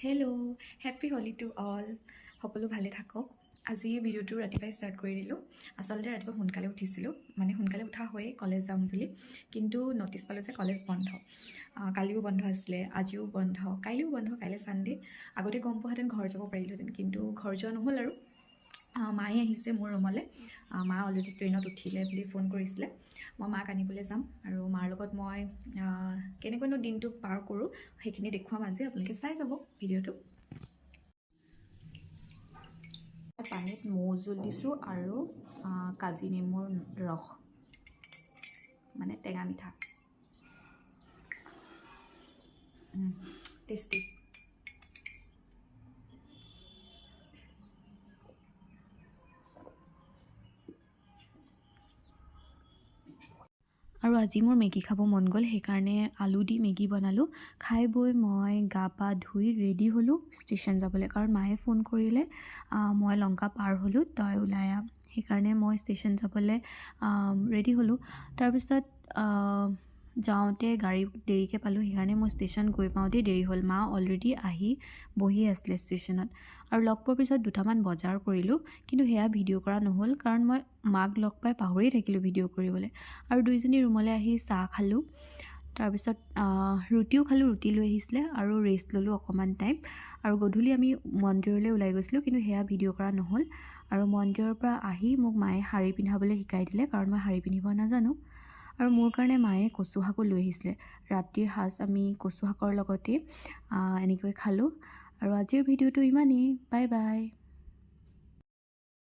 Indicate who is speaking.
Speaker 1: Hello' happy Holi to all. সকলো ভালে থাকক। আজি ভিডিঅ'টো ৰাতিপুৱাই ষ্টাৰ্ট কৰি দিলোঁ। আচলতে ৰাতিপুৱা সোনকালে উঠিছিলোঁ, মানে সোনকালে উঠা হৈয়ে কলেজ যাম বুলি, কিন্তু ন'টিচ পালোঁ যে কলেজ বন্ধ। কালিও বন্ধ আছিলে, আজিও বন্ধ, কাইলৈও বন্ধ, কাইলৈ ছানডে'। আগতে গম পোৱাহেঁতেন ঘৰ যাব পাৰিলোহেঁতেন, কিন্তু ঘৰ যোৱা নহ'ল আৰু। মায়ে আহিছে মোৰ ৰুমলৈ। মা অলৰেডি ট্ৰেইনত উঠিলে বুলি ফোন কৰিছিলে। মই মাক আনিবলৈ যাম আৰু মাৰ লগত মই কেনেকৈনো দিনটো পাৰ কৰোঁ সেইখিনি দেখুৱাম আজি। আপোনালোকে চাই যাব ভিডিঅ'টো। পানীত মৌ জোল দিছোঁ আৰু কাজি নেমুৰ ৰস, মানে টেঙা মিঠা, টেষ্টি। আৰু আজি মোৰ মেগী খাব মন গ'ল, সেইকাৰণে আলু দি মেগী বনালোঁ। খাই বৈ মই গা পা ধুই ৰেডি হ'লোঁ ষ্টেশ্যন যাবলৈ, কাৰণ মায়ে ফোন কৰিলে মই লংকা পাৰ হ'লোঁ, তই ওলাই আহ। সেইকাৰণে মই ষ্টেশ্যন যাবলৈ ৰেডি হ'লোঁ। তাৰপিছত যাওঁতে গাড়ী দেৰিকৈ পালোঁ, সেইকাৰণে মই ষ্টেশ্যন গৈ পাওঁতেই দেৰি হ'ল। মা অলৰেডি আহি বহি আছিলে ষ্টেশ্যনত। আৰু লগ পোৱাৰ পিছত দুটামান বজাৰ কৰিলোঁ, কিন্তু সেয়া ভিডিঅ' কৰা নহ'ল, কাৰণ মই মাক লগ পাই পাহৰিয়ে থাকিলোঁ ভিডিঅ' কৰিবলৈ। আৰু দুইজনী ৰুমলৈ আহি চাহ খালোঁ। তাৰপিছত ৰুটিও খালোঁ, ৰুটি লৈ আহিছিলে, আৰু ৰেষ্ট ল'লোঁ অকণমান টাইম। আৰু গধূলি আমি মন্দিৰলৈ ওলাই গৈছিলোঁ, কিন্তু সেয়া ভিডিঅ' কৰা নহ'ল। আৰু মন্দিৰৰ পৰা আহি মোক মায়ে শাৰী পিন্ধাবলৈ শিকাই দিলে, কাৰণ মই শাৰী পিন্ধিব নাজানো। আৰু মোৰ কাৰণে মায়ে কচু শাকো লৈ আহিছিলে। ৰাতিৰ সাজ আমি কচু শাকৰ লগতে এনেকৈ খালোঁ। আৰু আজিৰ ভিডিঅ'টো ইমানেই। Bye bye.